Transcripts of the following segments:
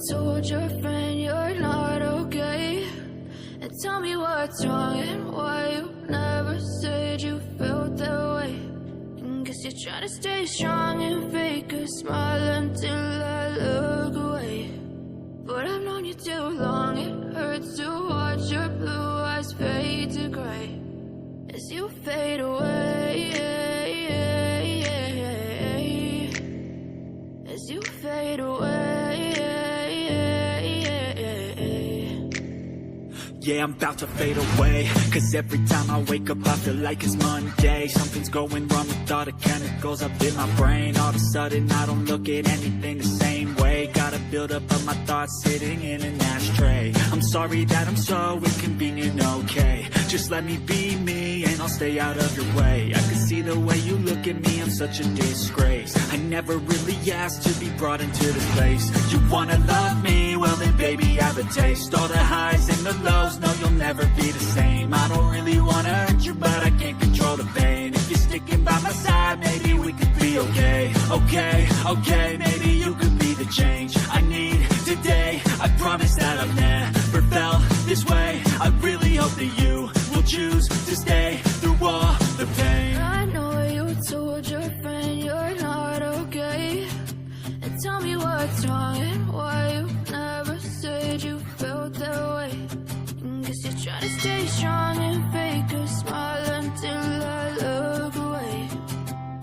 told your friend you're not okay? And tell me what's wrong and why you never said you felt that way. And guess you're trying to stay strong and fake a smile until I look away. But I've known you too long, it hurts to watch your blue eyes fade to gray as you fade away, as you fade away. Yeah, I'm about to fade away, 'cause every time I wake up I feel like it's Monday. Something's going wrong with all the chemicals up in my brain. All of a sudden I don't look at anything the same way. Gotta build up of my thoughts sitting in an ashtray. I'm sorry that I'm so inconvenient, okay? Just let me be me and I'll stay out of your way. I can see the way you look at me, I'm such a disgrace. I never really asked to be brought into this place. You wanna love me? Well then baby I have a taste. All the highs and the lows, no you'll never be the same. I don't really wanna hurt you but I can't control the pain. If you're sticking by my side maybe we could be okay. Okay, maybe you could be the change I need today. I promise that I've never felt this way. I really hope that you will choose to stay through all the pain. I know you told your friend you're not okay. And tell me what's wrong and why you never said you felt that way. And guess you're trying to stay strong and fake a smile until I look away.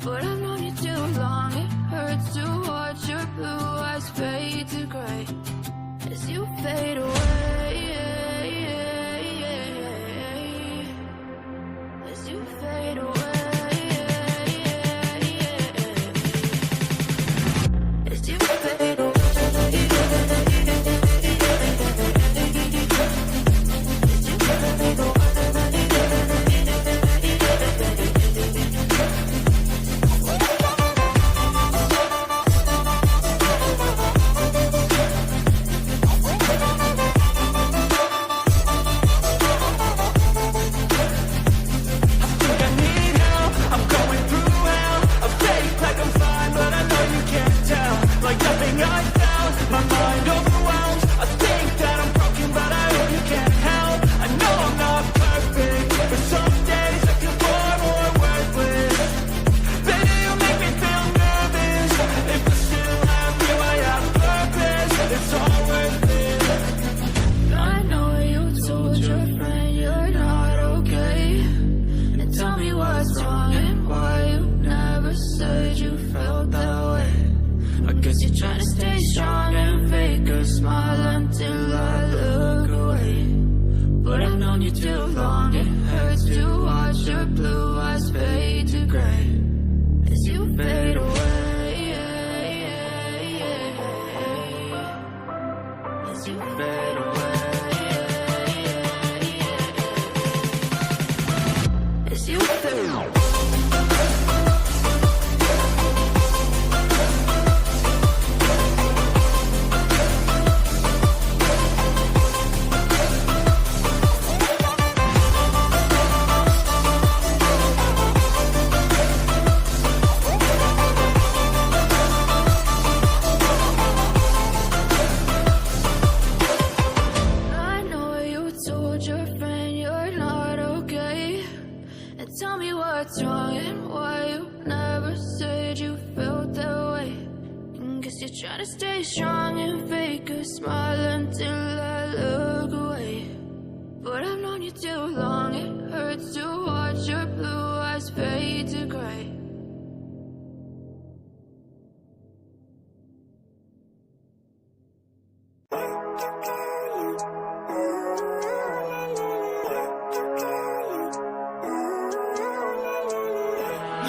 But I've known you too long, it hurts to watch your blue eyes fade to gray as you fade away, as you fade away, as you fade away.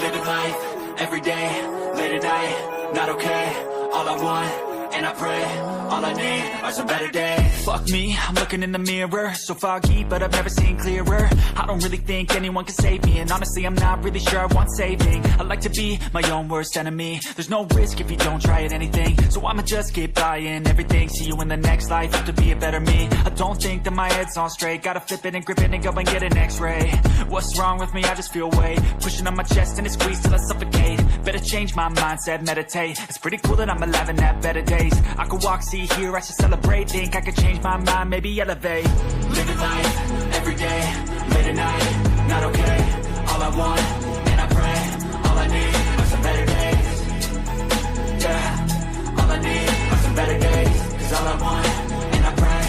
Living life, every day, late at night, not okay. All I want, and I pray, all I need are some better days. Fuck me, I'm looking in the mirror, so foggy, but I've never seen clearer. I don't really think anyone can save me, and honestly I'm not really sure I want saving. I like to be my own worst enemy. There's no risk if you don't try at anything, so I'ma just keep buying everything. See you in the next life, have to be a better me. I don't think that my head's on straight, gotta flip it and grip it and go and get an x-ray. What's wrong with me? I just feel weight pushing on my chest and it squeezes till I suffocate. Better change my mindset, meditate. It's pretty cool that I'm alive and have better days. days. I could walk, see, hear, I should celebrate. Think I could change my mind, maybe elevate. Living life, every day, late at night, not okay. All I want, and I pray, all I need are some better days. Yeah, all I need are some better days. Cause all I want, and I pray,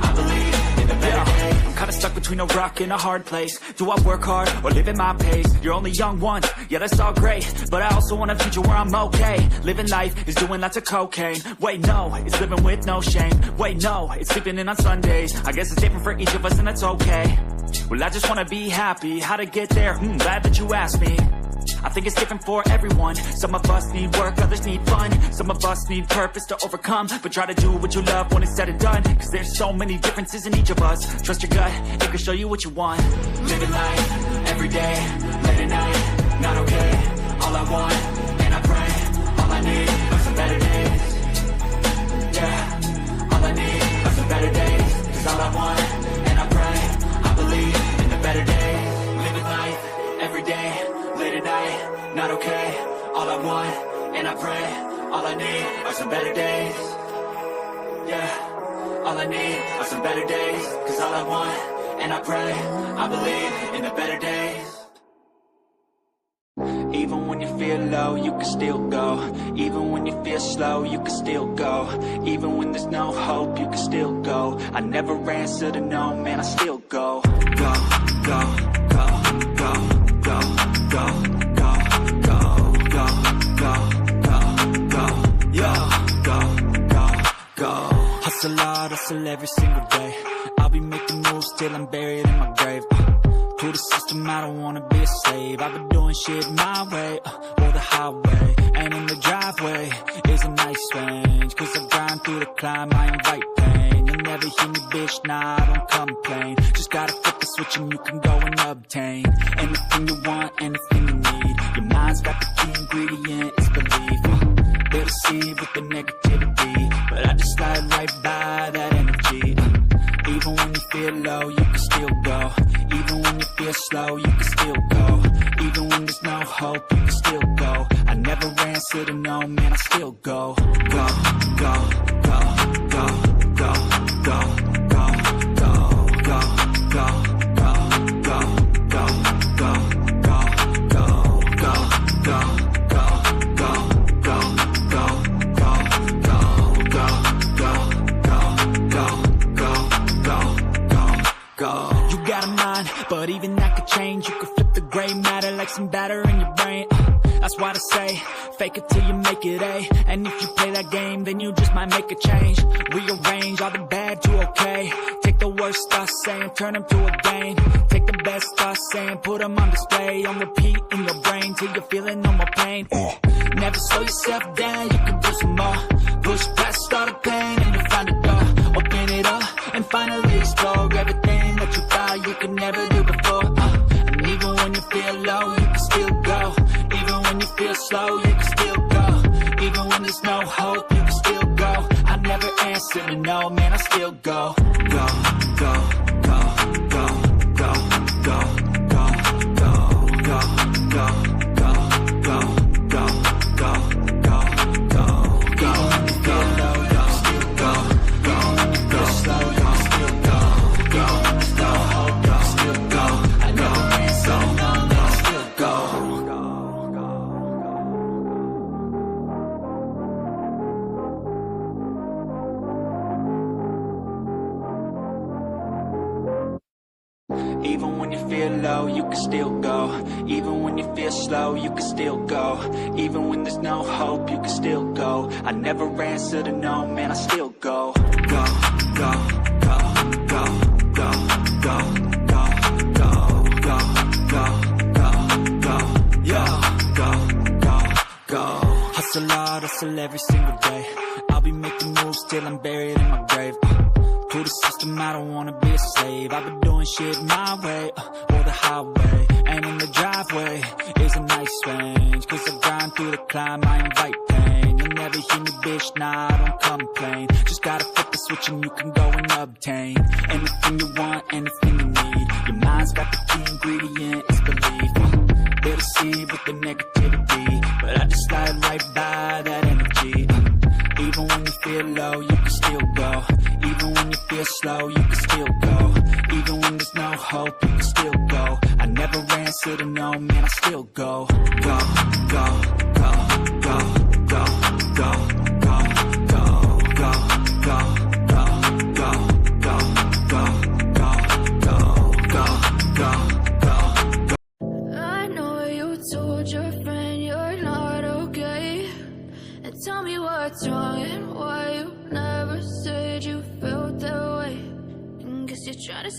I believe in the better days. I'm kinda stuck between a rock and a hard place. Do I work hard or live at my pace? You're only young once, yeah that's all great, but I also want a future where I'm okay. Living life is doing lots of cocaine. Wait no, it's living with no shame. Wait no, it's sleeping in on Sundays. I guess it's different for each of us and that's okay. Well I just wanna be happy, how to get there? Glad that you asked me. I think it's different for everyone. Some of us need work, others need fun. Some of us need purpose to overcome. But try to do what you love when it's said and done. Cause there's so many differences in each of us. Trust your gut, it can show you what you want. Living life, every day, late at night, not okay. All I want, and I pray, all I need are some better days. Yeah, all I need are some better days. Cause all I want, and I pray, I believe in the better days. Living life, every day, late at night, not okay. All I want, and I pray, all I need are some better days. Yeah, all I need are some better days. Cause all I want, and I pray, I believe in the better days. Even when you feel low, you can still go. Even when you feel slow, you can still go. Even when there's no hope, you can still go. I never answer to no, man, I still go. Go, go, go, go, go, go, go, go, go, go, go, go, yo, go, go, go. Hustle hard, hustle every single day. I'll be making moves till I'm buried in my grave. To the system, I don't wanna be a slave. I've been doing shit my way, or the highway. And in the driveway is a nice range. Cause I grind through the climb, I invite pain. You'll never hear me, bitch, nah, I don't complain. Just gotta flip the switch and you can go and obtain anything you want, anything you need. Your mind's got the key ingredient, it's belief. They'll deceive with the negativity, but I just slide right by that energy. Even when you feel low, you can still go. Even when you feel slow, you can still go. Even when there's no hope, you can still go. I never answer to no, man, I still go. Go, go, go, go, go, go, go, go, go, go, go, go, go, go, go, go, go, go. You got a mind, but even that could change. You could flip the gray matter like some batter in your brain. That's why I say, fake it till you make it A. And if you play that game, then you just might make a change. Rearrange all the bad to okay. Take the worst thoughts saying, turn them to a game. Take the best thoughts saying, put them on display. On repeat in your brain till you're feeling no more pain. Never slow yourself down, you can do some more. Push past all the pain and you find a door. Open it up and finally explore everything that you thought you could never do before. And even when you feel low, you can still go. Even when you feel slow, you can still go. Even when there's no hope, you can still go. I never answer to no, man, I still go. Go, go, go, go, go, go, go, go, go, go, go, go, go, go, go, go, go. Even when you feel low, you can still go. Even when you feel slow, you can still go. Even when there's no hope, you can still go. I never answer to no, man, I still go. Even when you feel low, you can still go. Even when you feel slow, you can still go. Even when there's no hope, you can still go. I never answer to no, man, I still go. Go, go, go, go, go, go, go, go, go, go, go, go, yo, go, go, go. Hustle hard, hustle every single day. I'll be making moves till I'm buried in my grave. To the system, I don't wanna be a slave. I've been doing shit my way, or the highway. And in the driveway is a nice range. Cause I grind through the climb, I invite pain. You'll never hear me, bitch, nah, I don't complain. Just gotta flip the switch and you can go and obtain anything you want, anything you need. Your mind's got the key ingredient, it's belief. They'll deceive with the negativity, but I just slide right by that energy. Even when you feel low, you can still go. Even when you feel slow, you can still go. Even when there's no hope, you can still go. I never answer to no, man, I still go. Go, go, go, go, go, go, go, go, go, go, go, go, go, go, go, go, go, go. I know you told your friend you're not okay, and tell me what's wrong and why you never said you felt that way. And guess you're trying to